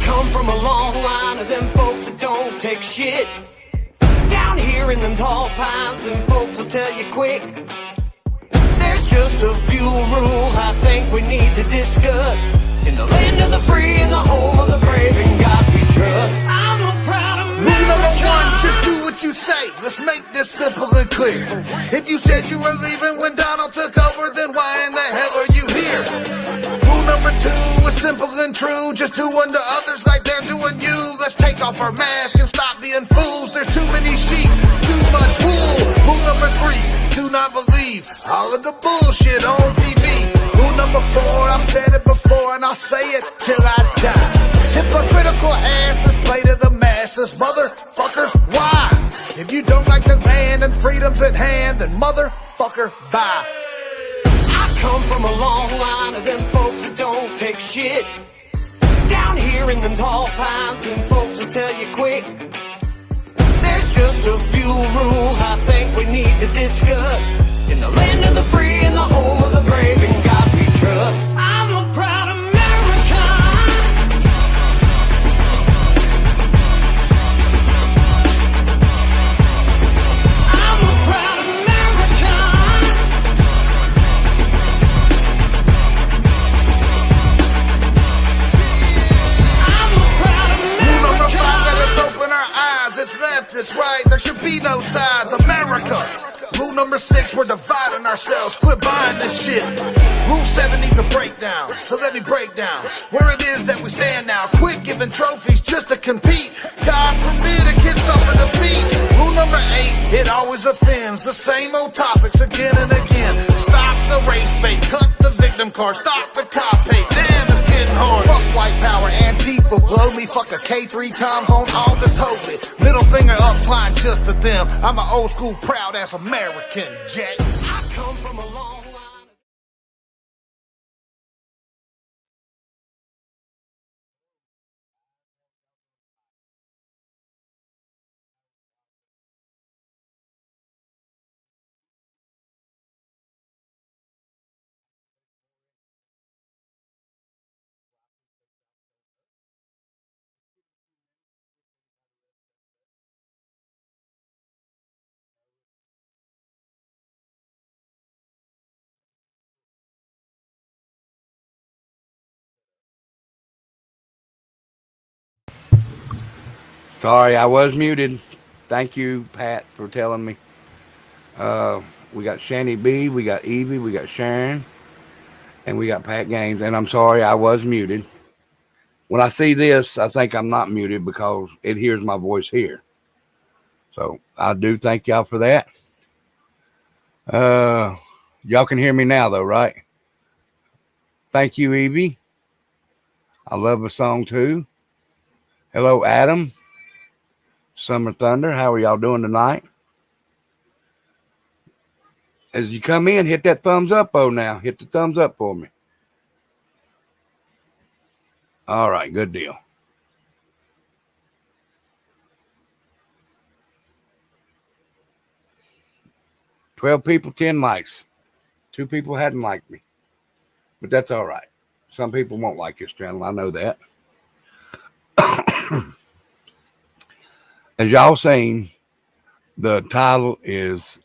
come from a long line of them folks that don't take shit. Down here in them tall pines, them folks will tell you quick. There's just a few rules I think we need to discuss. In the land of the free and the home of the brave, in God we trust. I'm a proud American. Rule number one, just do what you say. Let's make this simple and clear. If you said you were leaving when Donald took over, then why in the hell are you here? Rule number two is simple and true. Just do unto others like they're doing you. Let's take off our mask and stop being fools. There's too many sheep, too much wool. Rule number three, do not believe all of the bullshit on TV. Rule number four, I've said it before and I'll say it till I die. Hypocritical asses play to the masses. Motherfuckers, why? If you don't like the land and freedom's at hand, then motherfucker, bye. I come from a long line of them folks that don't take shit. Down here in them tall pines, them folks will tell you quick. There's just a few rules I think we need to discuss. In the land of the free and the home of the brave, in God we trust. I'm a proud American. I'm a proud American. I'm a proud American. Rule number five, let us open our eyes. It's left, it's right, there should be no sides. America. Rule number six, we're dividing ourselves. Quit buying this shit. Rule 7 needs a breakdown, so let me break down where it is that we stand now. Quit giving trophies just to compete. God forbid a kid suffer defeat. Rule number 8, it always offends. The same old topics again and again. Stop the race bait, cut the victim card, stop the cop hate. Damn, it's getting hard. Fuck white power, Antifa, blow me. Fuck a K 3 times on all this holy. Middle finger up, flying just to them. I'm an old school, proud ass American, Jack. I come from a long line. Sorry, I was muted. Thank you, Pat, for telling me. We got Shanny B, we got Evie, we got Sharon, and we got Pat Gaines. And I'm sorry, I was muted. When I see this, I think I'm not muted because it hears my voice here. So I do thank y'all for that. Y'all can hear me now, though, right? Thank you, Evie. I love the song, too. Hello, Adam. Summer Thunder, how are y'all doing tonight? As you come in, hit that thumbs up, now. Hit the thumbs up for me. All right, good deal. "12 people, 10 likes. 2 people hadn't liked me. But that's all right. Some people won't like this channel. I know that. As y'all seen, the title is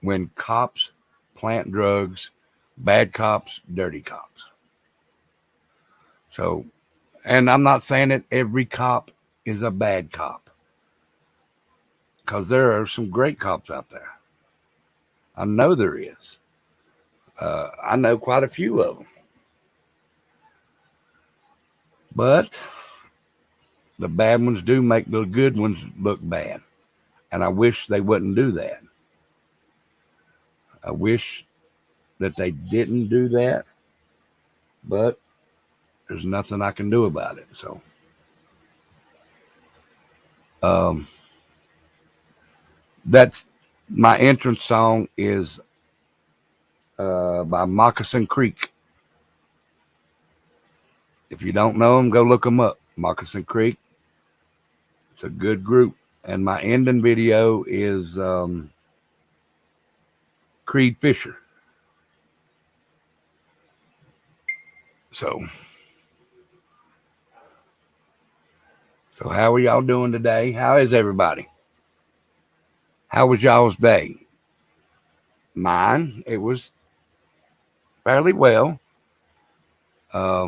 When Cops Plant Drugs, Bad Cops, Dirty Cops. So, and I'm not saying that every cop is a bad cop, because there are some great cops out there. I know there is. I know quite a few of them. But the bad ones do make the good ones look bad. And I wish they wouldn't do that. I wish that they didn't do that. But there's nothing I can do about it. So, that's my entrance song is by Moccasin Creek. If you don't know them, go look them up. Moccasin Creek. It's a good group. And my ending video is Creed Fisher. So So how are y'all doing today? How is everybody? How was y'all's day? Mine, it was fairly well. Uh,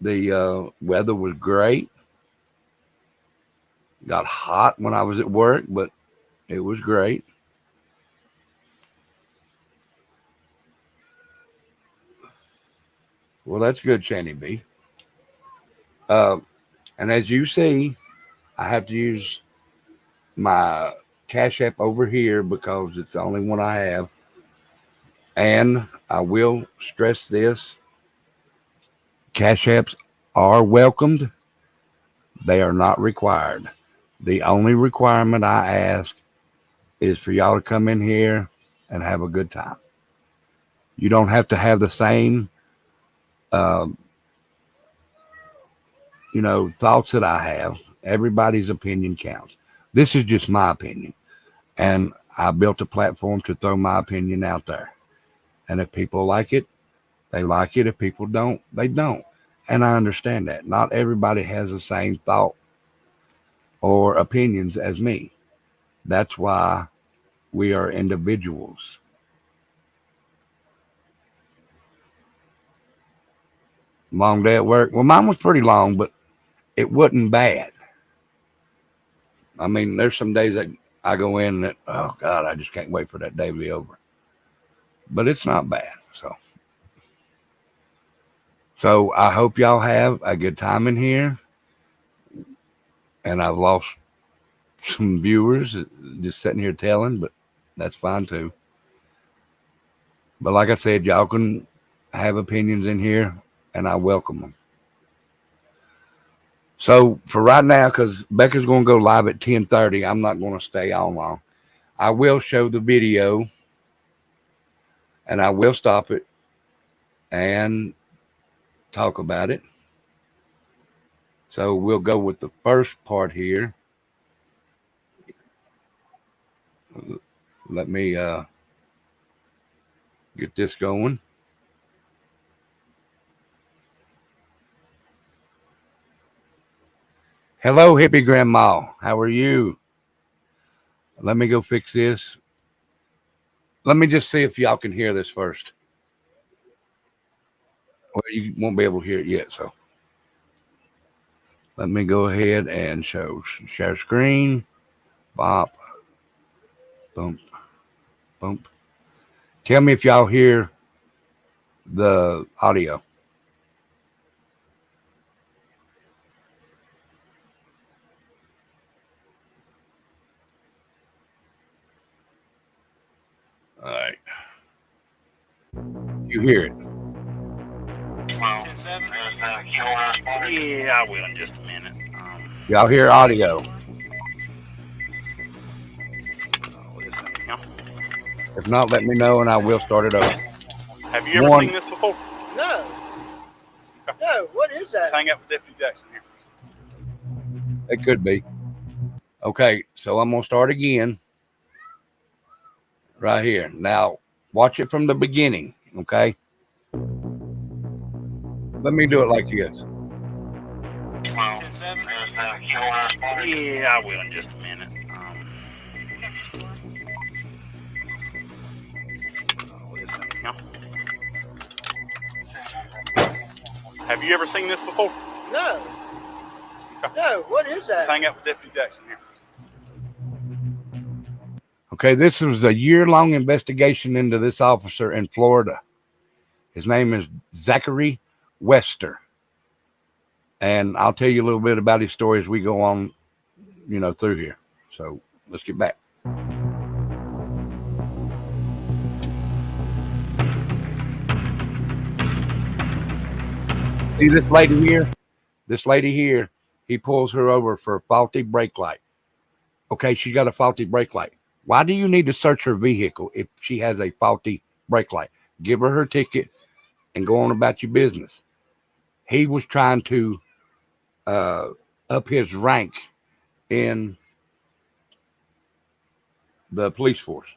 the weather was great. Got hot when I was at work, but it was great. Well, that's good, Shanny B. Uh, and as you see, I have to use my Cash App over here because it's the only one I have. And I will stress this: Cash Apps are welcomed, they are not required. The only requirement I ask is for y'all to come in here and have a good time. You don't have to have the same, um, thoughts that I have. Everybody's opinion counts. This is just my opinion. And I built a platform to throw my opinion out there. And if people like it, they like it. If people don't, they don't. And I understand that. Not everybody has the same thought or opinions as me. That's why we are individuals. Long day at work. Well, mine was pretty long, but it wasn't bad. I mean, there's some days that I go in that, oh God, I just can't wait for that day to be over. But it's not bad. So I hope y'all have a good time in here. And I've lost some viewers just sitting here telling, but that's fine too. But like I said, y'all can have opinions in here, and I welcome them. So for right now, because Becca's going to go live at 10:30, I'm not going to stay on long. I will show the video, and I will stop it and talk about it. So we'll go with the first part here. Let me get this going. Hello, hippie grandma. How are you? Let me go fix this. Let me just see if y'all can hear this first. Well, you won't be able to hear it yet, so let me go ahead and share screen. Bop. Bump. Bump. Tell me if y'all hear the audio. All right. You hear it? Yeah, I will in just a minute. Y'all hear audio? If not, let me know and I will start it over. Have you ever seen this before? No. No, what is that? Hang out with Deputy Jackson here. It could be. Okay, so I'm going to start again. Right here. Now, watch it from the beginning, okay? Let me do it like this. Yeah, I will in just a minute. Have you ever seen this before? No. No, what is that? Hang out with Deputy Jackson here. Okay, this was a year-long investigation into this officer in Florida. His name is Zachary Wester. And I'll tell you a little bit about his story as we go on, through here. So let's get back. See this lady here? This lady here, he pulls her over for a faulty brake light. Okay, she got a faulty brake light. Why do you need to search her vehicle if she has a faulty brake light? Give her her ticket and go on about your business. He was trying to up his rank in the police force.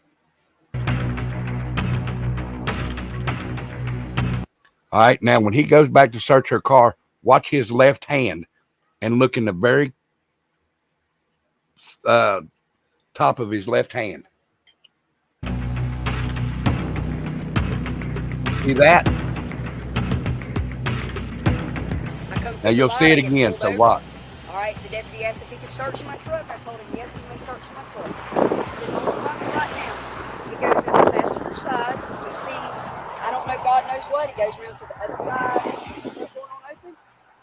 All right. Now, when he goes back to search her car, watch his left hand and look in the very top of his left hand. See that? Now you'll see it again. So what? All right, the deputy asked if he could search my truck. I told him yes, he may search my truck. I'm sitting on the bucket right now. He goes in the passenger side. He sees, I don't know, God knows what. He goes around to the other side. He's going on open,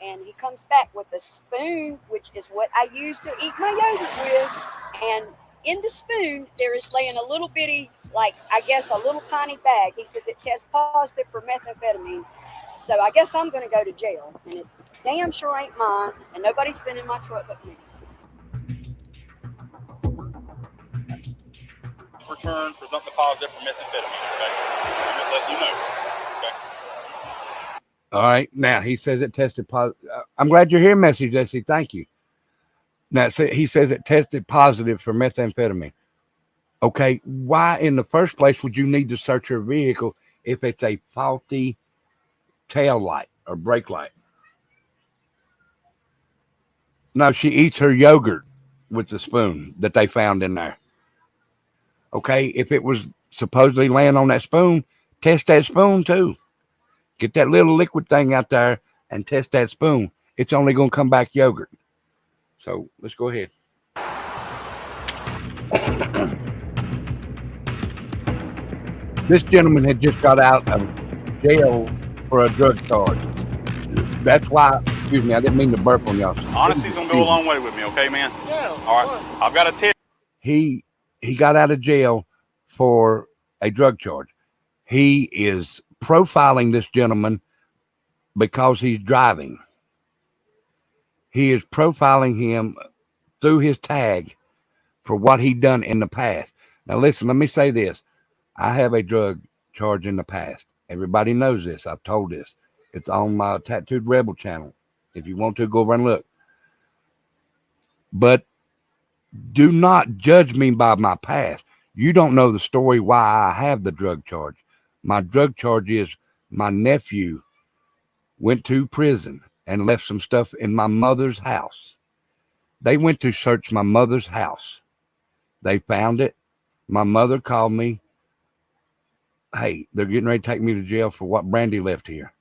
and he comes back with a spoon, which is what I use to eat my yogurt with. And in the spoon, there is laying a little bitty, like I guess a little tiny bag. He says it tests positive for methamphetamine. So I guess I'm going to go to jail, and it damn sure ain't mine, and nobody's been in my truck but me. Return presumptive positive for methamphetamine. Okay, I'm just letting you know. Okay. All right. Now he says it tested positive. I'm glad you're here, Message Jesse. Thank you. Now he says it tested positive for methamphetamine. Okay. Why in the first place would you need to search your vehicle if it's a faulty tail light or brake light? No, she eats her yogurt with the spoon that they found in there. Okay, if it was supposedly laying on that spoon, test that spoon too. Get that little liquid thing out there and test that spoon. It's only going to come back yogurt. So let's go ahead. This gentleman had just got out of jail for a drug charge. That's why, excuse me, I didn't mean to burp on y'all. Honesty's gonna go a long way with me, okay, man? Yeah. All right. I've got a tip. He got out of jail for a drug charge. He is profiling this gentleman because he's driving. He is profiling him through his tag for what he done in the past. Now listen, let me say this. I have a drug charge in the past. Everybody knows this. I've told this. It's on my Tattooed Rebel channel. If you want to, go over and look. But do not judge me by my past. You don't know the story why I have the drug charge. My drug charge is my nephew went to prison and left some stuff in my mother's house. They went to search my mother's house. They found it. My mother called me. Hey, they're getting ready to take me to jail for what Brandy left here.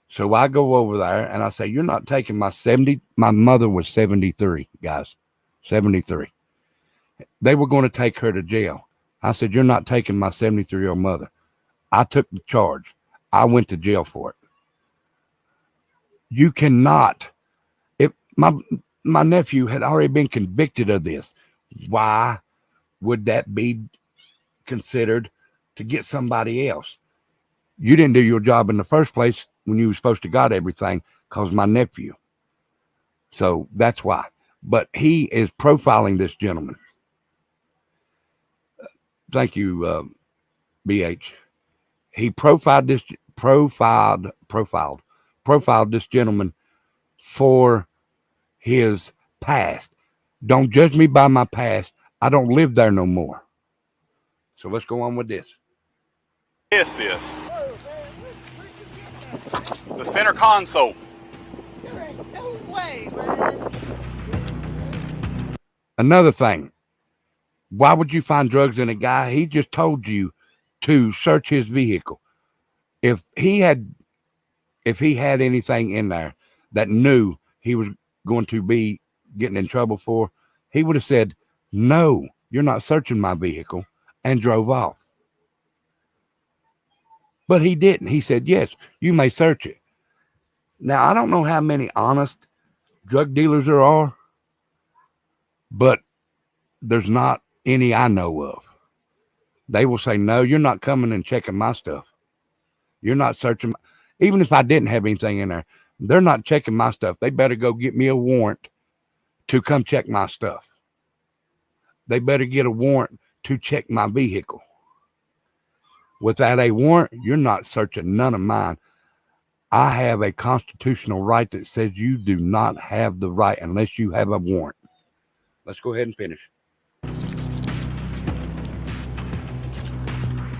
So I go over there and I say, you're not taking my mother was 73, guys, 73. They were going to take her to jail. I said, you're not taking my 73-year-old mother. I took the charge. I went to jail for it. You cannot, if my nephew had already been convicted of this, why would that be considered to get somebody else? You didn't do your job in the first place when you were supposed to got everything because my nephew. So that's why. But he is profiling this gentleman. Thank you, BH. He profiled this gentleman for his past. Don't judge me by my past. I don't live there no more. So let's go on with this. This is the center console. There ain't no way, man. Another thing. Why would you find drugs in a guy? He just told you to search his vehicle. If he had anything in there that knew he was going to be getting in trouble for, he would have said, no, you're not searching my vehicle, and drove off. But he didn't. He said, yes, you may search it. Now, I don't know how many honest drug dealers there are, but there's not any I know of. They will say, no, you're not coming and checking my stuff. You're not searching. Even if I didn't have anything in there, they're not checking my stuff. They better go get me a warrant to come check my stuff. They better get a warrant to check my vehicle. Without a warrant, you're not searching none of mine. I have a constitutional right that says you do not have the right unless you have a warrant. Let's go ahead and finish.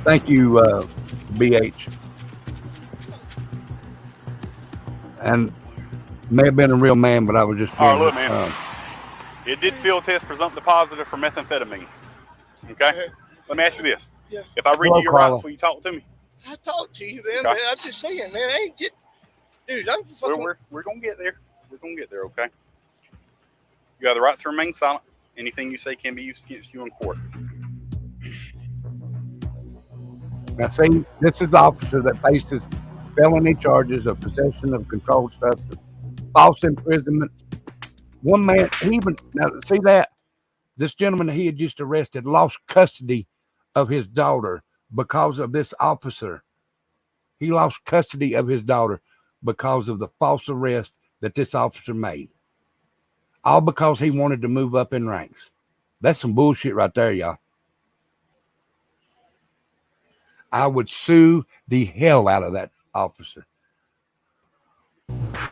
Thank you, BH. and may have been a real man, but I was just. All right, look, man. It did field test presumptive positive for methamphetamine. Okay? Let me ask you this. Yeah. If I read Hello, you your Carla. rights, will you talk to me? I talked to you, man. Okay. Man, I'm just saying, man. I ain't get, dude. I'm fucking. We're going to get there. We're going to get there, okay? You have the right to remain silent. Anything you say can be used against you in court. Now, see, this is the officer that faces felony charges of possession of controlled substance, false imprisonment. One man, he even, now see that? This gentleman he had just arrested lost custody of his daughter because of this officer. He lost custody of his daughter because of the false arrest that this officer made. All because he wanted to move up in ranks. That's some bullshit right there, y'all. I would sue the hell out of that officer.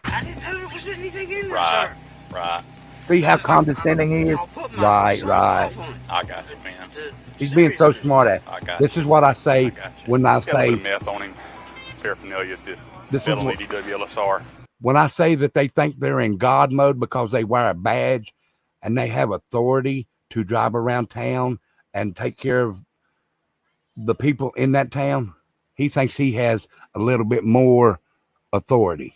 I didn't know there was anything in there, Right, sir. right. See how condescending he is? I'll put my Right, son right. off on it. I got you, man. He's being so smart at. I got This you. is what I I say got you. when I He's got a little say meth on him. Paraphernalia, this is felony what, DWLSR. when I say that they think they're in God mode because they wear a badge and they have authority to drive around town and take care of the people in that town. He thinks he has a little bit more authority.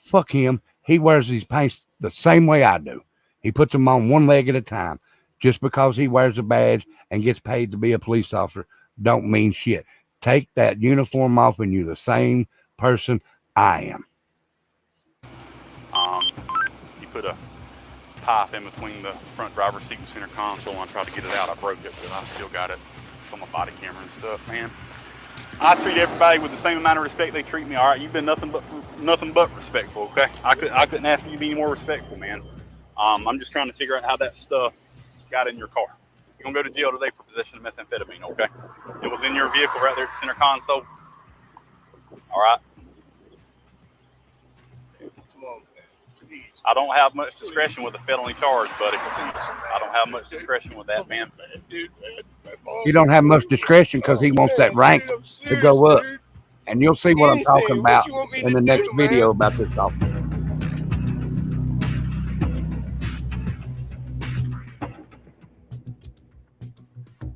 Fuck him. He wears these pants the same way I do. He puts them on one leg at a time. Just because he wears a badge and gets paid to be a police officer don't mean shit. Take that uniform off and you're the same person I am. He put a pipe in between the front driver's seat and center console, and I tried to get it out. I broke it, but I still got it. It's on my body camera and stuff, man. I treat everybody with the same amount of respect they treat me. All right, you've been nothing but respectful. Okay, I couldn't ask you to be any more respectful, man. I'm just trying to figure out how that stuff got in your car. You're gonna go to jail today for possession of methamphetamine. Okay, it was in your vehicle right there at the center console. All right. Come on, man. Please. I don't have much discretion with a felony charge, buddy. I don't have much discretion with that, man. Dude, man. My mom- You don't have much discretion because he wants that rank Dude, I'm to serious, go up. dude. And you'll see what I'm Anything. talking What about you want me in to the next do, man? video about this officer.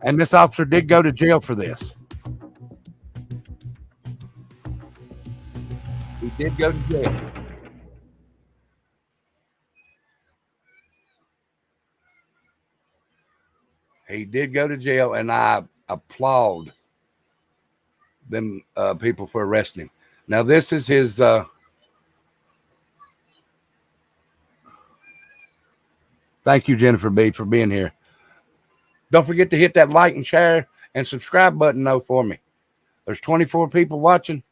And this officer did go to jail for this. He did go to jail. He did go to jail, and I applaud them people for arresting him. Now, this is his thank you, Jennifer B, for being here. Don't forget to hit that like and share and subscribe button though for me. There's 24 people watching.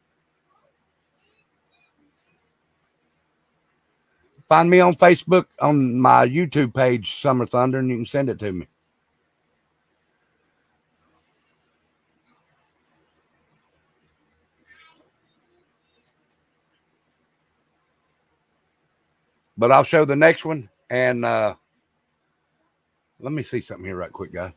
Find me on Facebook on my YouTube page, Summer Thunder, and you can send it to me. But I'll show the next one. And let me see something here right quick, guys.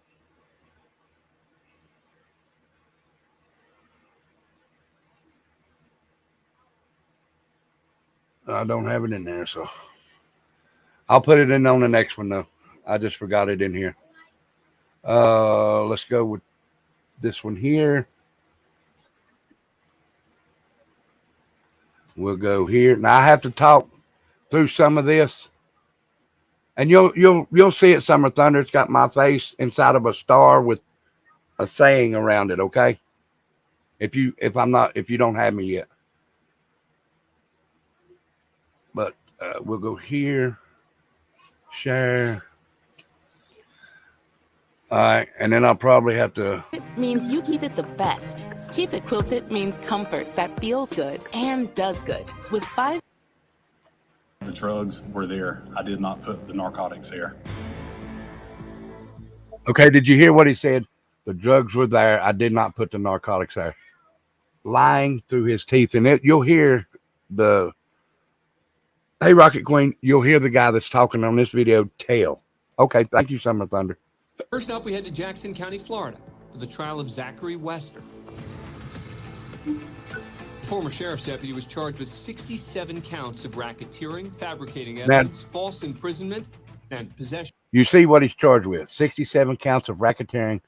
I don't have it in there, so I'll put it in on the next one, though. I just forgot it in here. Let's go with this one here. We'll go here. Now I have to talk through some of this, and you'll see it. Summer Thunder. It's got my face inside of a star with a saying around it. Okay. If you don't have me yet, but we'll go here. Share. All right, and then I'll probably have to. It means you keep it the best. Keep It Quilted means comfort that feels good and does good. With 5. The drugs were there. I did not put the narcotics there. Okay, did you hear what he said? The drugs were there. I did not put the narcotics there. Lying through his teeth. And you'll hear the, hey, Rocket Queen, you'll hear the guy that's talking on this video tell. Okay, thank you, Summer Thunder. First up, we head to Jackson County, Florida, for the trial of Zachary Wester. Former sheriff's deputy was charged with 67 counts of racketeering, fabricating evidence, false imprisonment, and possession. You see what he's charged with: 67 counts of racketeering,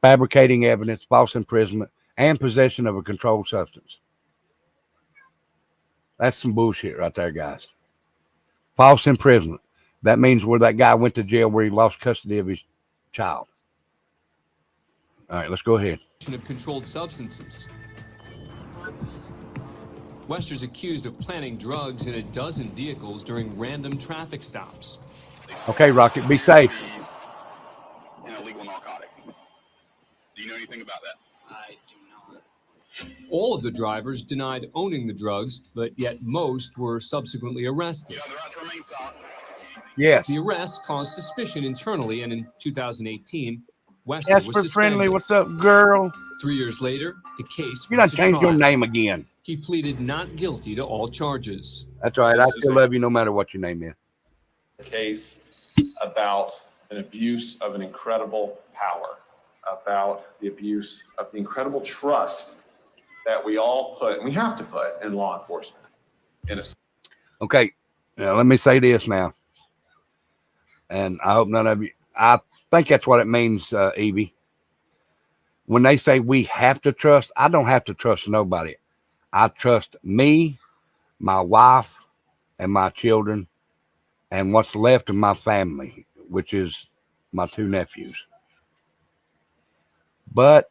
fabricating evidence, false imprisonment, and possession of a controlled substance. That's some bullshit right there, guys. False imprisonment. That means where that guy went to jail where he lost custody of his child. All right, let's go ahead. Of controlled substances. Wester's accused of planting drugs in a dozen vehicles during random traffic stops. Okay, Rocket, be safe. An illegal narcotic. Do you know anything about that? I do not. All of the drivers denied owning the drugs, but yet most were subsequently arrested. You have the right to remain silent. Yes. The arrest caused suspicion internally, and in 2018, Wester was Jasper suspended. Friendly, what's up, girl? 3 years later, the case You went done to changed your trial. name again. He pleaded not guilty to all charges. That's all right. I still love you no matter what your name is. Case about an abuse of an incredible power, about the abuse of the incredible trust that we all put, and we have to put, in law enforcement. Okay, now let me say this now, and I hope none of you, I think that's what it means, Evie. When they say we have to trust, I don't have to trust nobody. I trust me, my wife, and my children, and what's left of my family, which is my 2 nephews. But,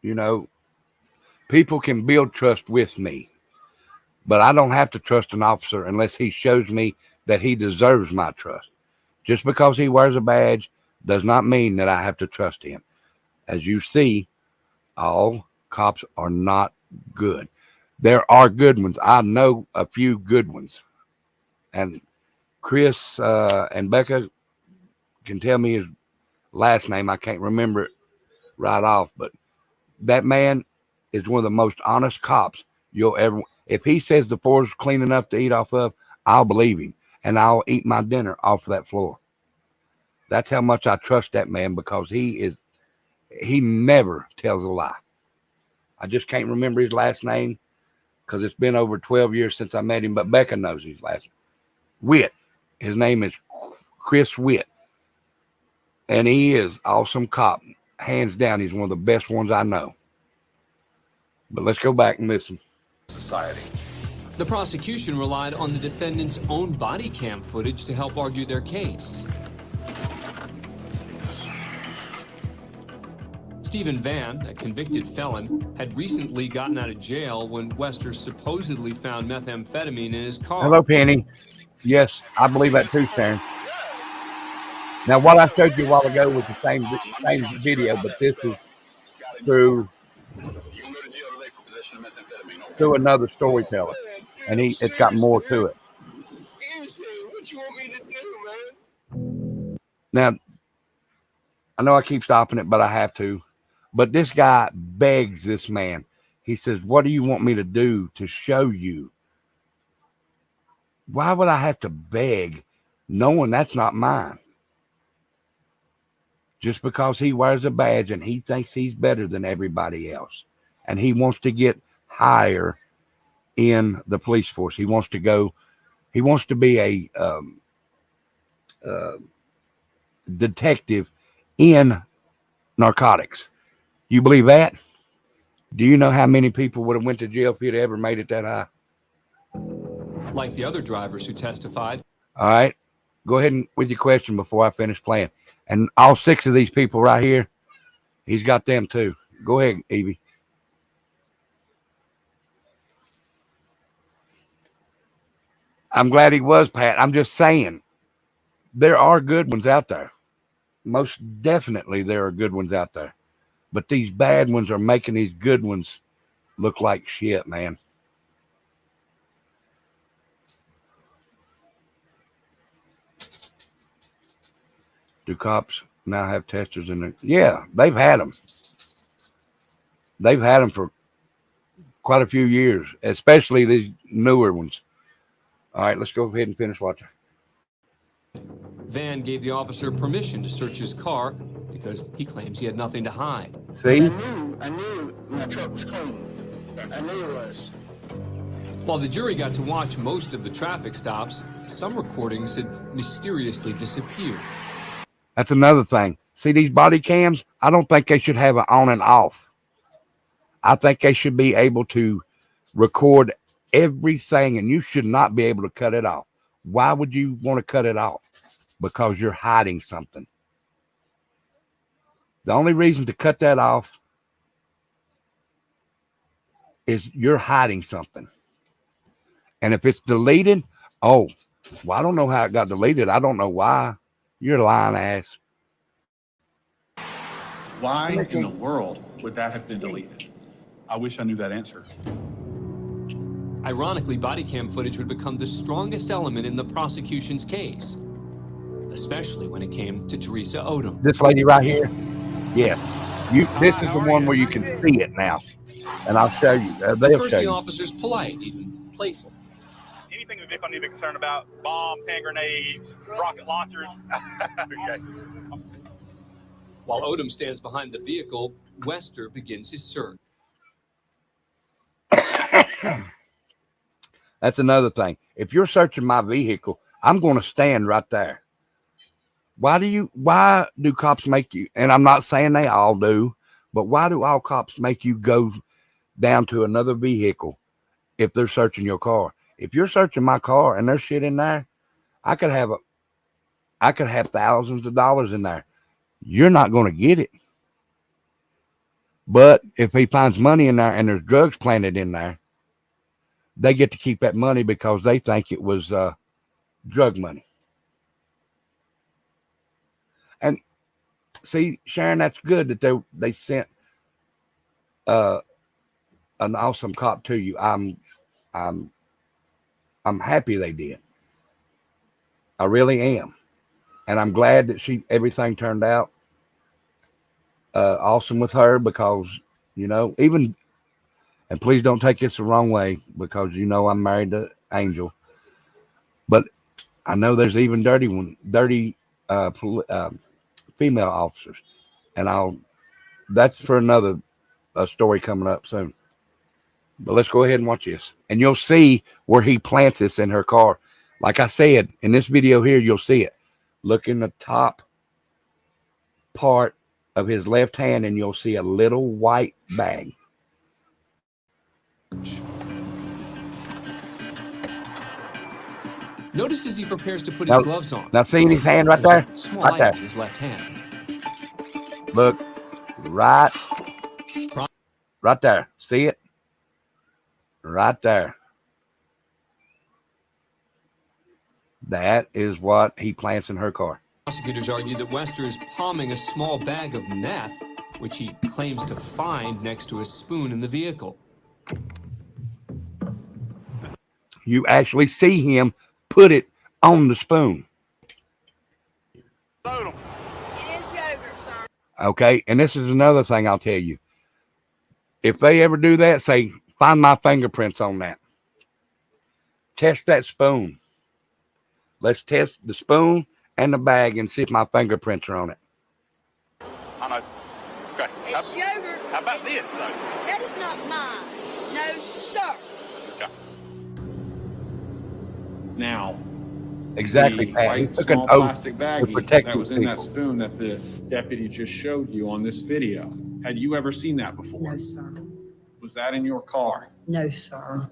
you know, people can build trust with me, but I don't have to trust an officer unless he shows me that he deserves my trust. Just because he wears a badge does not mean that I have to trust him. As you see, all cops are not good. There are good ones. I know a few good ones. And Chris and Becca can tell me his last name. I can't remember it right off, but that man is one of the most honest cops you'll ever. If he says the floor is clean enough to eat off of, I'll believe him, and I'll eat my dinner off of that floor. That's how much I trust that man, because he never tells a lie. I just can't remember his last name because it's been over 12 years since I met him, but Becca knows his last name. Witt. His name is Chris Witt, and he is awesome cop. Hands down, he's one of the best ones I know. But let's go back and listen. Society. The prosecution relied on the defendant's own body cam footage to help argue their case. Stephen Van, a convicted felon, had recently gotten out of jail when Wester supposedly found methamphetamine in his car. Hello, Penny. Yes, I believe that too, Sharon. Now, what I showed you a while ago was the same video, but this is through another storyteller, and it's got more to it. What you want me to do, man? Now, I know I keep stopping it, but I have to. But this guy begs this man. He says, "What do you want me to do to show you?" Why would I have to beg, knowing that's not mine? Just because he wears a badge and he thinks he's better than everybody else, and he wants to get higher in the police force. He wants to be a detective in narcotics. You believe that? Do you know how many people would have went to jail if he'd ever made it that high? Like the other drivers who testified. All right. Go ahead and with your question before I finish playing. And all 6 of these people right here, he's got them too. Go ahead, Evie. I'm glad he was, Pat. I'm just saying, there are good ones out there. Most definitely there are good ones out there. But these bad ones are making these good ones look like shit, man. Do cops now have testers in there? Yeah, they've had them. They've had them for quite a few years, especially these newer ones. All right, let's go ahead and finish watching. Van gave the officer permission to search his car because he claims he had nothing to hide. See? I knew my truck was clean. I knew it was. While the jury got to watch most of the traffic stops, some recordings had mysteriously disappeared. That's another thing. See these body cams? I don't think they should have it on and off. I think they should be able to record everything, and you should not be able to cut it off. Why would you want to cut it off? Because you're hiding something. The only reason to cut that off is you're hiding something. And if it's deleted, oh, well, I don't know how it got deleted. I don't know why. You're a lying ass. Why in the world would that have been deleted? I wish I knew that answer. Ironically, body cam footage would become the strongest element in the prosecution's case, especially when it came to Teresa Odom. This lady right here, yes. This is the one where you can see it now. And I'll show you. They'll First, show the you. officer's polite, even playful. Anything the vehicle need to be concerned about? Bombs, hand grenades, rocket launchers. Okay. While Odom stands behind the vehicle, Wester begins his search. That's another thing. If you're searching my vehicle, I'm going to stand right there. Why do cops make you, and I'm not saying they all do, but why do all cops make you go down to another vehicle if they're searching your car? If you're searching my car and there's shit in there, I could have thousands of dollars in there. You're not going to get it. But if he finds money in there and there's drugs planted in there, they get to keep that money because they think it was drug money. And see, Sharon, that's good that they sent an awesome cop to you. I'm happy they did. I really am. And I'm glad that everything turned out awesome with her because, even, and please don't take this the wrong way because, I'm married to Angel, but I know there's even dirty female officers, and that's for another story coming up soon. But let's go ahead and watch this, and you'll see where he plants this in her car. Like I said, in this video here, you'll see it. Look in the top part of his left hand, and you'll see a little white bag. Notice as he prepares to put his gloves on. Now see his hand right there? Small Right there. item in his left hand. Look, right there. See it? Right there. That is what he plants in her car. Prosecutors argue that Wester is palming a small bag of meth, which he claims to find next to a spoon in the vehicle. You actually see him put it on the spoon. It is yogurt, sir. Okay, and this is another thing I'll tell you. If they ever do that, say, find my fingerprints on that. Test that spoon. Let's test the spoon and the bag and see if my fingerprints are on it. I know. Okay. It's yogurt. How about this, though? That is not mine. No, sir. Okay. Now, Exactly, the Pat. He white took an small oath plastic to baggie protect that was his in that people. spoon that the deputy just showed you on this video. Had you ever seen that before? No, sir. Was that in your car? No, sir.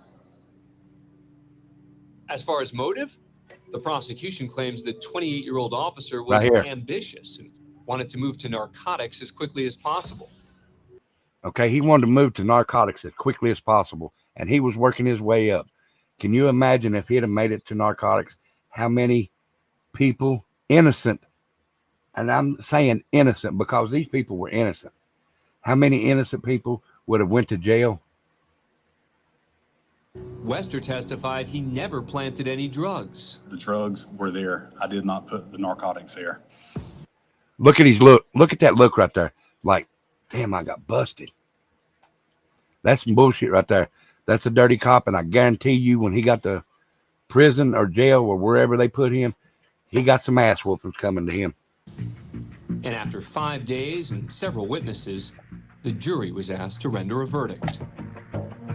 As far as motive, the prosecution claims the 28-year-old officer was Right here. ambitious and wanted to move to narcotics as quickly as possible. Okay, he wanted to move to narcotics as quickly as possible, and he was working his way up. Can you imagine if he'd have made it to narcotics, how many people, innocent, and I'm saying innocent because these people were innocent, how many innocent people would have went to jail? Wester testified he never planted any drugs. The drugs were there. I did not put the narcotics there. Look at his look. Look at that look right there. Like, damn, I got busted. That's some bullshit right there. That's a dirty cop, and I guarantee you when he got to prison or jail or wherever they put him, he got some ass whoopings coming to him. And after 5 days and several witnesses, the jury was asked to render a verdict.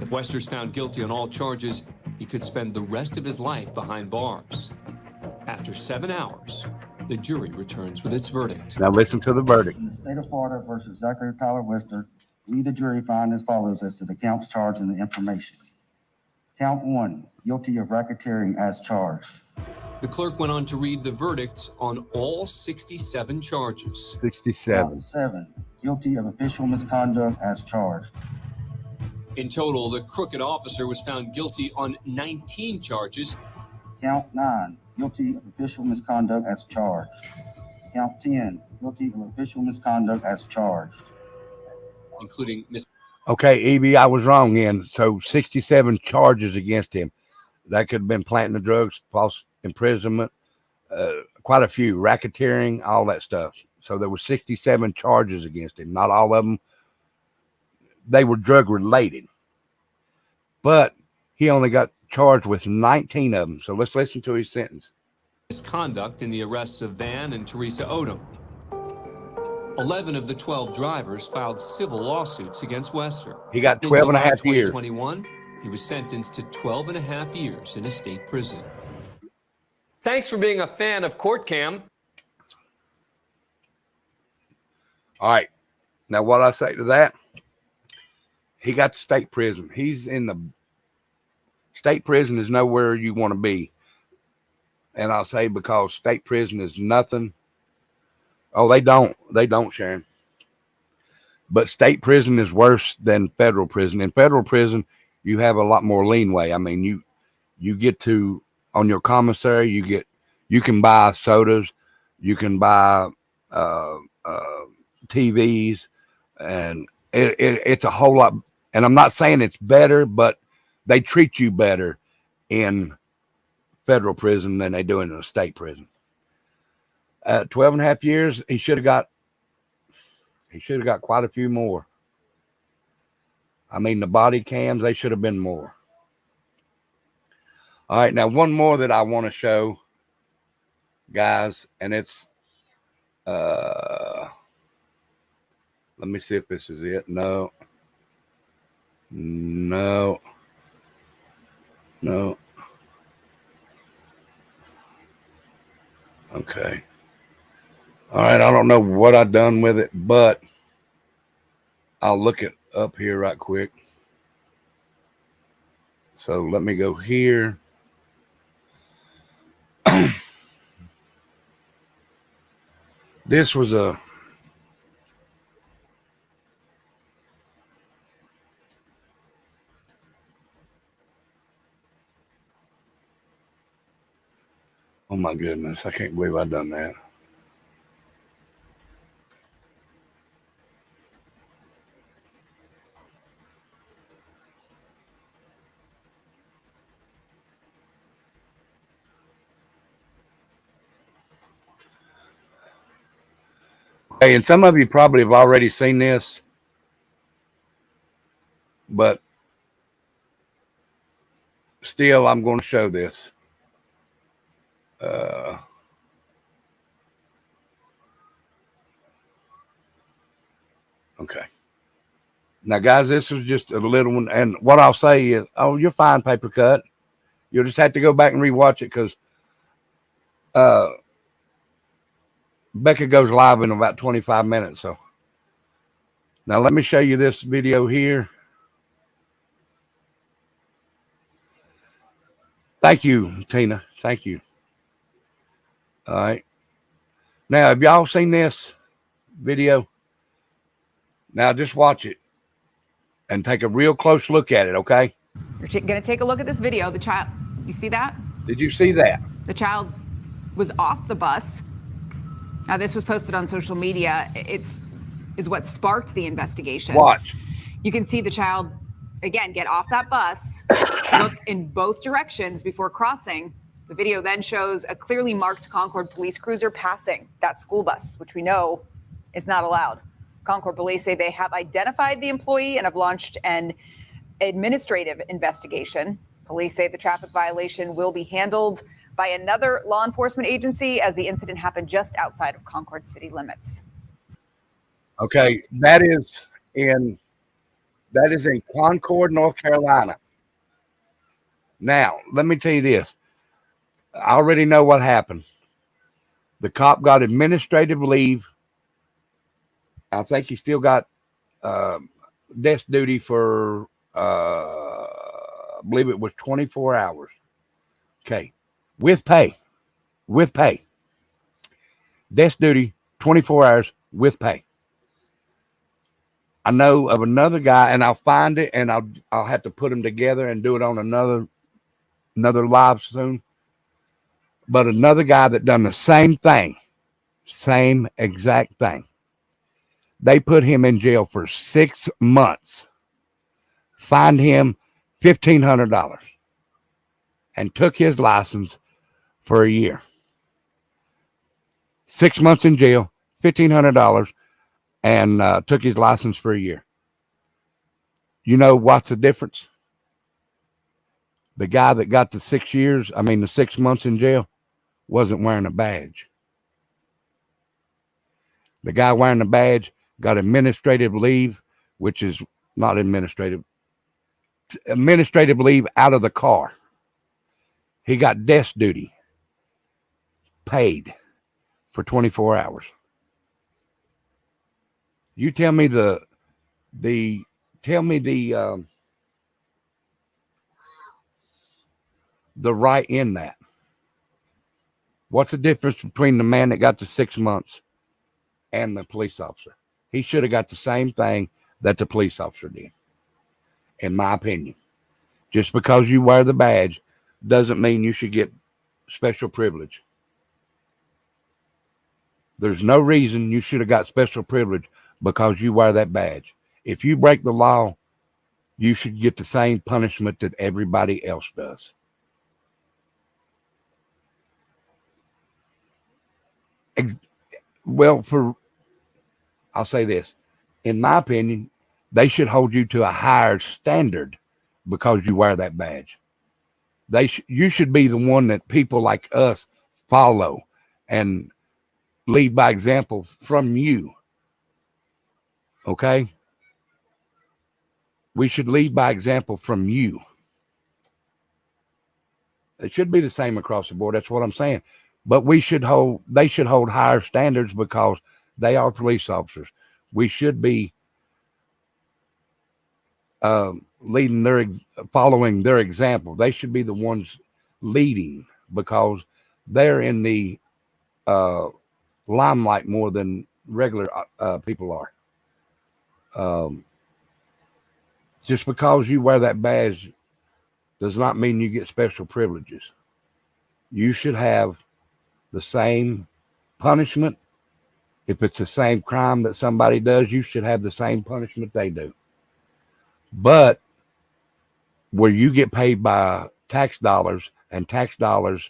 If Wester's found guilty on all charges, he could spend the rest of his life behind bars. After 7 hours, the jury returns with its verdict. Now listen to the verdict. In the state of Florida versus Zachary Tyler Wester, we, the jury, find as follows as to the counts charged in the information. Count 1, guilty of racketeering as charged. The clerk went on to read the verdicts on all 67 charges. 67. Count 7, guilty of official misconduct as charged. In total, the crooked officer was found guilty on 19 charges. Count 9, guilty of official misconduct as charged. Count 10, guilty of official misconduct as charged. Including Okay, E.B., I was wrong then. So 67 charges against him. That could have been planting the drugs, false imprisonment, quite a few, racketeering, all that stuff. So there were 67 charges against him. Not all of them, they were drug related. But he only got charged with 19 of them. So let's listen to his sentence. Misconduct in the arrests of Van and Teresa Odom. 11 of the 12 drivers filed civil lawsuits against Wester. He got 12 and a half years. In 2021, he was sentenced to 12 and a half years in a state prison. Thanks for being a fan of Court Cam. All right. Now, what I say to that, he got to state prison. He's in the state prison is nowhere you want to be. And I'll say because state prison is nothing. Oh, they don't, Sharon. But state prison is worse than federal prison. In federal prison, you have a lot more leeway. I mean, you get to, on your commissary, you can buy sodas, you can buy TVs, and it's a whole lot. And I'm not saying it's better, but they treat you better in federal prison than they do in a state prison. 12 and a half years, he should have got quite a few more. I mean, the body cams, they should have been more. All right, now one more that I want to show, guys, and it's, let me see if this is it. No. Okay. All right, I don't know what I've done with it, but I'll look it up here right quick. So let me go here. This was a oh my goodness, I can't believe I've done that. Hey, and some of you probably have already seen this, but still, I'm going to show this. Okay. Now, guys, this is just a little one, and what I'll say is, oh, you're fine, Paper Cut. You'll just have to go back and rewatch it because Becca goes live in about 25 minutes. So now let me show you this video here. Thank you, Tina. Thank you. All right. Now, have y'all seen this video? Now just watch it and take a real close look at it, okay? You're going to take a look at this video. The child, you see that? Did you see that? The child was off the bus. Now, this was posted on social media. Is what sparked the investigation. Watch. You can see the child, again, get off that bus, look in both directions before crossing. The video then shows a clearly marked Concord police cruiser passing that school bus, which we know is not allowed. Concord police say they have identified the employee and have launched an administrative investigation. Police say the traffic violation will be handled by another law enforcement agency as the incident happened just outside of Concord city limits. Okay, that is in That is in Concord, North Carolina. Now, let me tell you this. I already know what happened. The cop got administrative leave. I think he still got desk duty for, I believe it was 24 hours. Okay. With pay. With pay. Desk duty, 24 hours with pay. I know of another guy, and I'll find it, and I'll have to put them together and do it on another live soon. But another guy that done the same thing, same exact thing. They put him in jail for 6 months, fined him $1,500, and took his license for a year. 6 months in jail, $1,500, and took his license for a year. You know what's the difference? The guy that got the 6 months in jail wasn't wearing a badge. The guy wearing the badge got administrative leave, which is not administrative leave out of the car. He got desk duty, paid for 24 hours. You tell me the right in that. What's the difference between the man that got the 6 months and the police officer? He should have got the same thing that the police officer did, in my opinion. Just because you wear the badge doesn't mean you should get special privilege. There's no reason you should have got special privilege because you wear that badge. If you break the law, you should get the same punishment that everybody else does. Well, I'll say this. In my opinion, they should hold you to a higher standard because you wear that badge. You should be the one that people like us follow and lead by example from you. Okay? We should lead by example from you. It should be the same across the board. That's what I'm saying. But they should hold higher standards because they are police officers. We should be following their example. They should be the ones leading because they're in the limelight more than regular people are. Just because you wear that badge does not mean you get special privileges. You should have the same punishment. If it's the same crime that somebody does, you should have the same punishment they do. But where you get paid by tax dollars, and tax dollars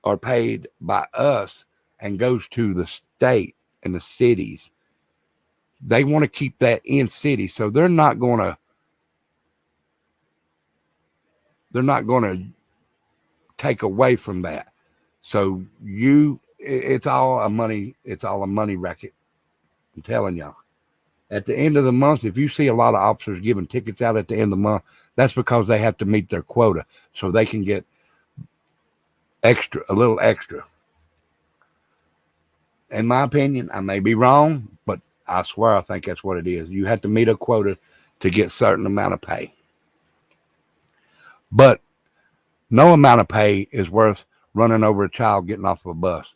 are paid by us and goes to the state and the cities, they want to keep that in city. So they're not going to take away from that. So it's all a money racket. I'm telling y'all. At the end of the month, if you see a lot of officers giving tickets out at the end of the month, that's because they have to meet their quota so they can get a little extra. In my opinion, I may be wrong, but I swear I think that's what it is. You have to meet a quota to get a certain amount of pay. But no amount of pay is worth running over a child getting off of a bus.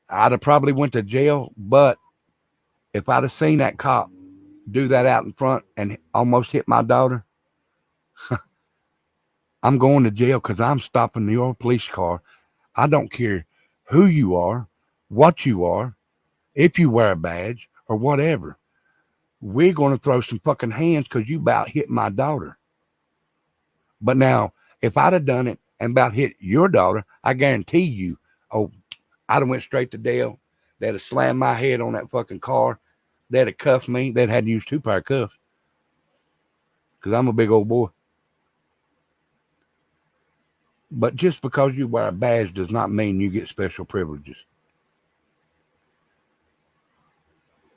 I'd have probably went to jail, but if I'd have seen that cop do that out in front and almost hit my daughter, I'm going to jail because I'm stopping your police car. I don't care who you are, what you are, if you wear a badge or whatever. We're going to throw some fucking hands because you about hit my daughter. But now, if I'd have done it and about hit your daughter, I guarantee you, I'd have went straight to jail. They'd have slammed my head on that fucking car. They'd have cuffed me. They'd had to use 2 pair of cuffs because I'm a big old boy. But just because you wear a badge does not mean you get special privileges.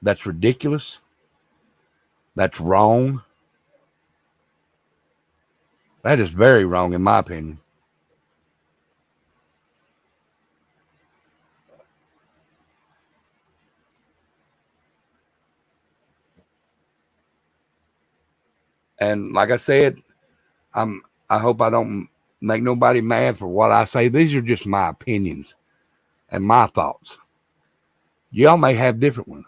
That's ridiculous. That's wrong. That is very wrong, in my opinion. And like I said, I hope I don't make nobody mad for what I say. These are just my opinions and my thoughts. Y'all may have different ones.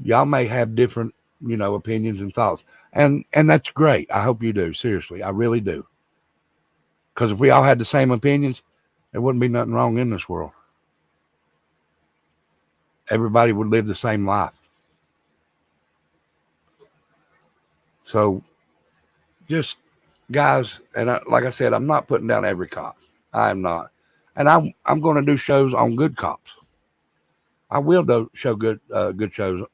Y'all may have different, opinions and thoughts. And that's great. I hope you do. Seriously, I really do. Because if we all had the same opinions, there wouldn't be nothing wrong in this world. Everybody would live the same life. So, just guys, and like I said, I'm not putting down every cop. I am not, and I'm going to do shows on good cops. I will do good shows.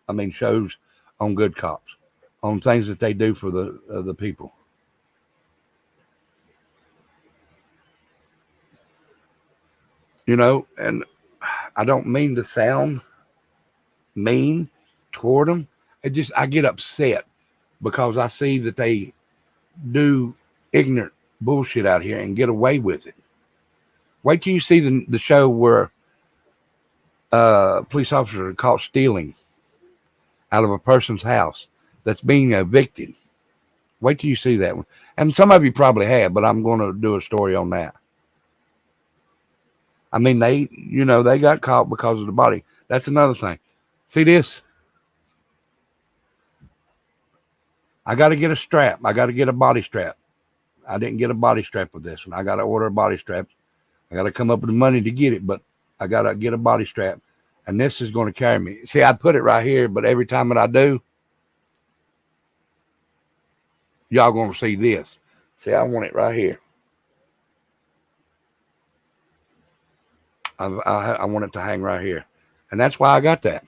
I mean, shows on good cops, on things that they do for the people. And I don't mean to sound mean toward them. I get upset because I see that they do ignorant bullshit out here and get away with it. Wait till you see the show where police officers are caught stealing out of a person's house that's being evicted. Wait till you see that one. And some of you probably have, but I'm going to do a story on that. I mean, they got caught because of the body. That's another thing. See this? I got to get a strap. I got to get a body strap. I didn't get a body strap with this one. I got to order a body strap. I got to come up with the money to get it, but I got to get a body strap. And this is going to carry me. See, I put it right here, but every time that I do, y'all going to see this. See, I want it right here. I want it to hang right here. And that's why I got that.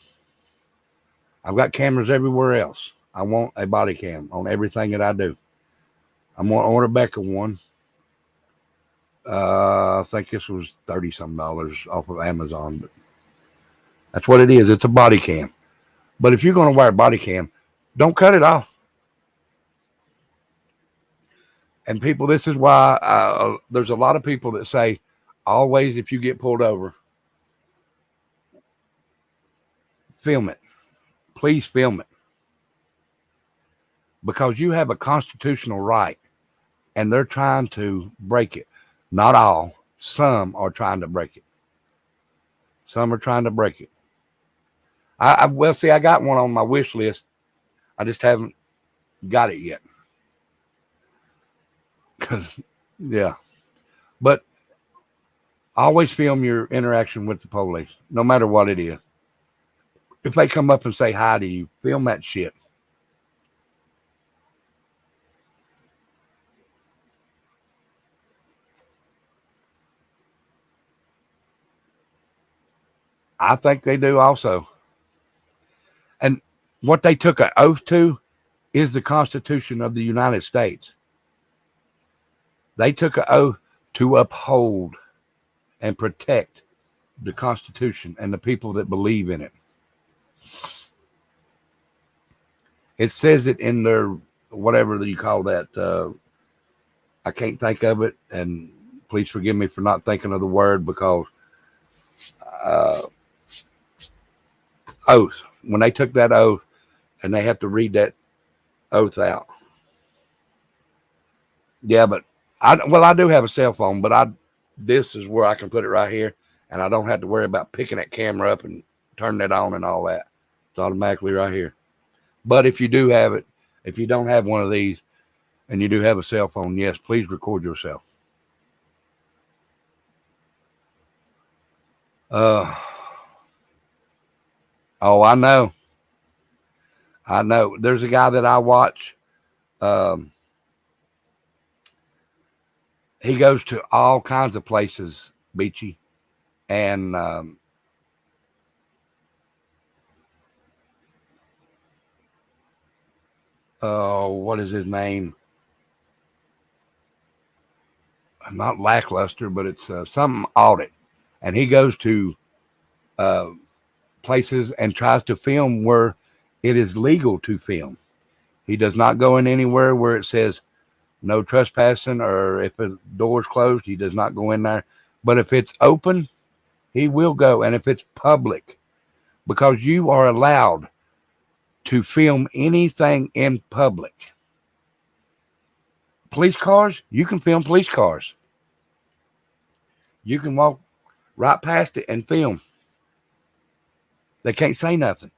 I've got cameras everywhere else. I want a body cam on everything that I do. I'm going to order Becca one. I think this was $30-some off of Amazon. But that's what it is. It's a body cam. But if you're going to wear a body cam, don't cut it off. And people, this is why there's a lot of people that say, always, if you get pulled over, film it. Please film it. Because you have a constitutional right, and they're trying to break it. Not all. Some are trying to break it. Some are trying to break it. I got one on my wish list. I just haven't got it yet. Yeah. But always film your interaction with the police, no matter what it is. If they come up and say hi to you, film that shit. I think they do also. And what they took an oath to is the Constitution of the United States. They took an oath to uphold and protect the Constitution and the people that believe in it. It says it in their, whatever you call that. I can't think of it, and please forgive me for not thinking of the word, because oath. When they took that oath, and they have to read that oath out. Yeah, but I do have a cell phone, but this is where I can put it right here, and I don't have to worry about picking that camera up and turning it on and all that. It's automatically right here. But if you do have it, if you don't have one of these, and you do have a cell phone, yes, please record yourself. Oh, I know. There's a guy that I watch. He goes to all kinds of places, Beachy, and what is his name? Not Lackluster, but it's some audit, and he goes to places and tries to film where it is legal to film. He does not go in anywhere where it says no trespassing, or if a door's closed, he does not go in there. But if it's open, he will go. And if it's public, because you are allowed to film anything in public. Police cars, you can film police cars. You can walk right past it and film. They can't say nothing.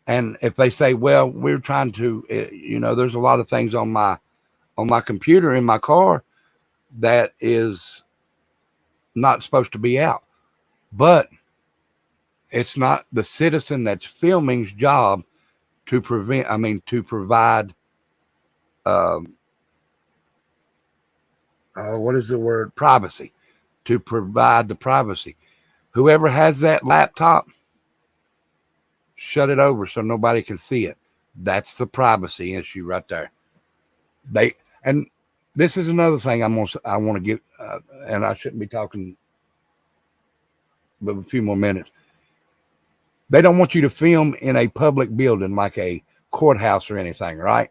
And if they say, well, we're trying to, there's a lot of things on my computer in my car that is not supposed to be out. But it's not the citizen that's filming's job to provide, what is the word? Privacy. To provide the privacy. Whoever has that laptop, shut it over so nobody can see it. That's the privacy issue right there. And this is another thing I want to get, and I shouldn't be talking but a few more minutes. They don't want you to film in a public building like a courthouse or anything, right?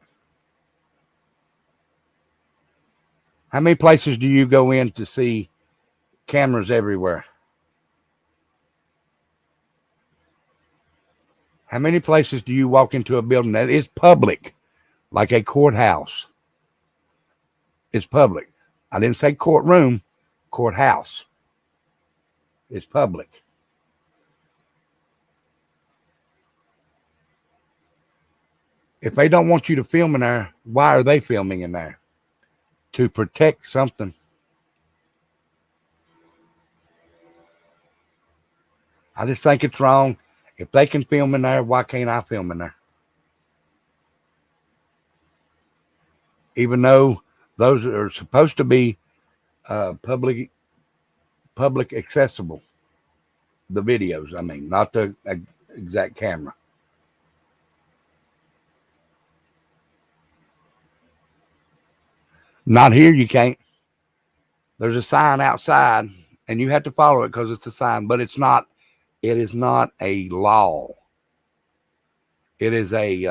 How many places do you go in to see cameras everywhere? How many places do you walk into a building that is public, like a courthouse? It's public. I didn't say courtroom, courthouse. It's public. If they don't want you to film in there, why are they filming in there? To protect something. I just think it's wrong. If they can film in there, why can't I film in there? Even though those are supposed to be public accessible. The videos, not the exact camera. Not here, you can't. There's a sign outside, and you have to follow it because it's a sign, but it is not a law. It is a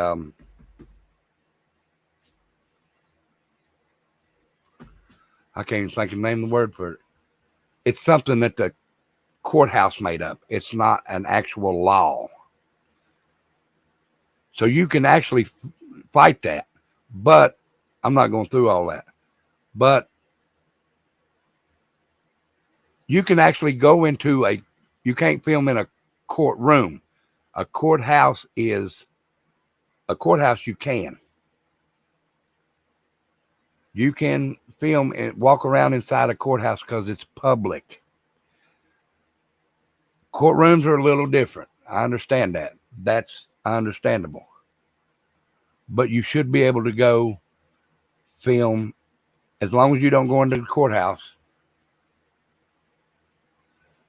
I can't even think of the name of the word for it. It's something that the courthouse made up. It's not an actual law. So you can actually fight that, but I'm not going through all that. But you can actually go into you can't film in a courtroom. A courthouse you can. You can film and walk around inside a courthouse because it's public. Courtrooms are a little different. I understand that. That's understandable. But you should be able to go film as long as you don't go into the courthouse.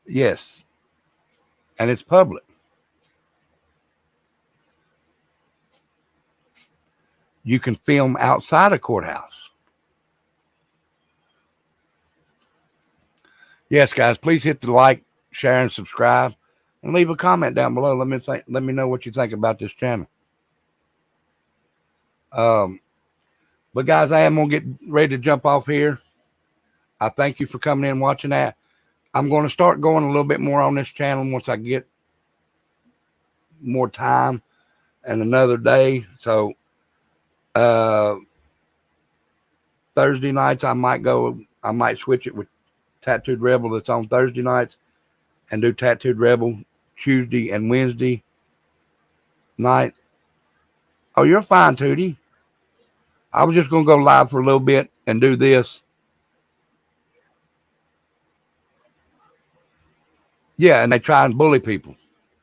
Yes. And it's public. You can film outside a courthouse. Yes, guys, please hit the like, share, and subscribe, and leave a comment down below. Let me know what you think about this channel. But guys, I am gonna get ready to jump off here. I thank you for coming in and watching that. I'm going to start going a little bit more on this channel once I get more time and another day. So Thursday nights I might switch it with Tattooed Rebel that's on Thursday nights and do Tattooed Rebel Tuesday and Wednesday night. Oh, you're fine, Tootie. I was just going to go live for a little bit and do this. Yeah, and they try and bully people.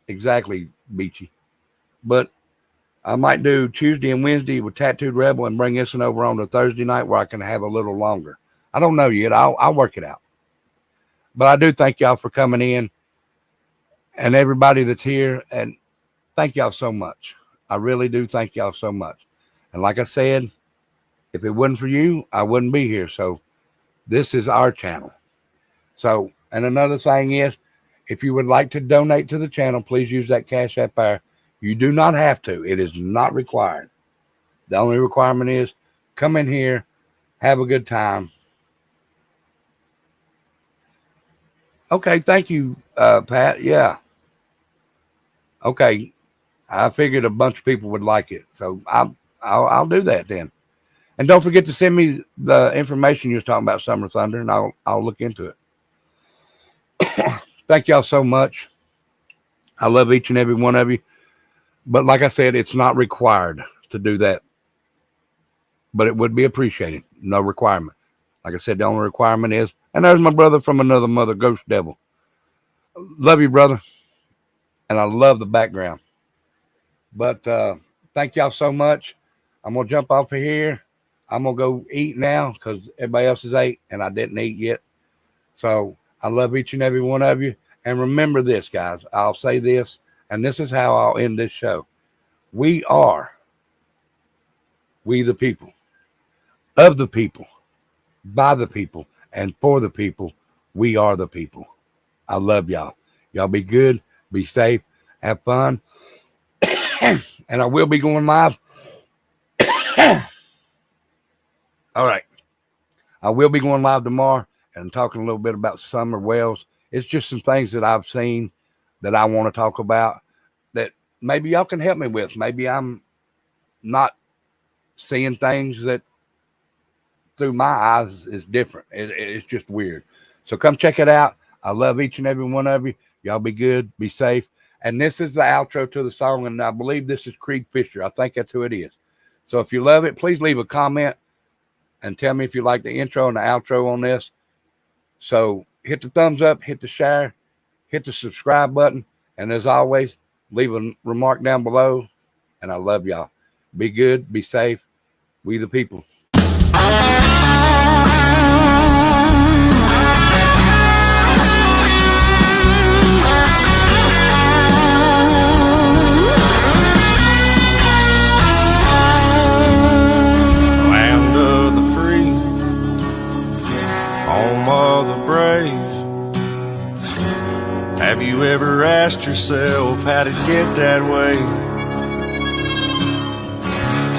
Exactly, Beachy. But I might do Tuesday and Wednesday with Tattooed Rebel and bring this one over on the Thursday night where I can have a little longer. I don't know yet. I'll work it out. But I do thank y'all for coming in and everybody that's here. And thank y'all so much. I really do thank y'all so much. And like I said, if it wasn't for you, I wouldn't be here. So this is our channel. So, and another thing is, If you would like to donate to the channel, please use that Cash App there. You do not have to. It is not required. The only requirement is come in here, have a good time. Okay, thank you, Pat. Yeah. Okay, I figured a bunch of people would like it, so I'll do that then. And don't forget to send me the information you was talking about, Summer Thunder, and I'll look into it. Thank y'all so much. I love each and every one of you. But like I said, it's not required to do that. But it would be appreciated. No requirement. Like I said, the only requirement is, and there's my brother from another mother, Ghost Devil. Love you, brother. And I love the background. But thank y'all so much. I'm going to jump off of here. I'm going to go eat now because everybody else has ate and I didn't eat yet. So I love each and every one of you. And remember this, guys. I'll say this, and this is how I'll end this show. We are the people, of the people, by the people, and for the people. We are the people. I love y'all. Y'all be good, be safe, have fun. And I will be going live. All right. I will be going live tomorrow and talking a little bit about Summer Wells. It's just some things that I've seen that I want to talk about that maybe y'all can help me with. Maybe I'm not seeing things that through my eyes is different. It's just weird. So come check it out. I love each and every one of you. Y'all be good, be safe. And this is the outro to the song, and I believe this is Creed Fisher. I think that's who it is. So if you love it, please leave a comment and tell me if you like the intro and the outro on this. So hit the thumbs up, hit the share, hit the subscribe button. And as always, leave a remark down below. And I love y'all. Be good, be safe. We the people. Land of the free, home of the brave. Have you ever asked yourself how did it get that way?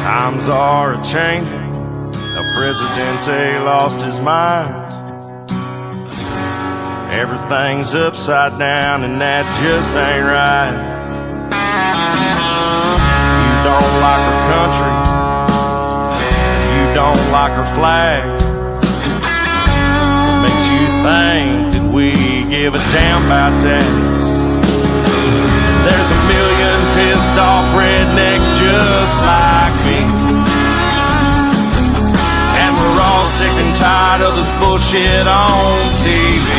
Times are a-changing. El Presidente lost his mind. Everything's upside down and that just ain't right. You don't like our country. You don't like our flag. What makes you think that we give a damn about that? There's a million pissed off rednecks just like me, and we're all sick and tired of this bullshit on TV.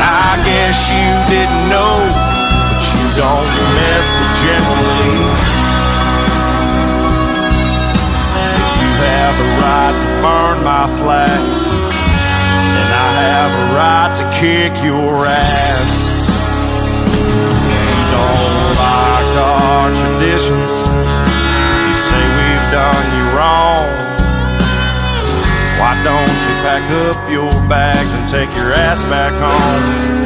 I guess you didn't know, but you don't mess with generally. You have the right to burn my flag, and I have a right to kick your ass. You don't like our traditions. You say we've done you wrong. Why don't you pack up your bags and take your ass back home?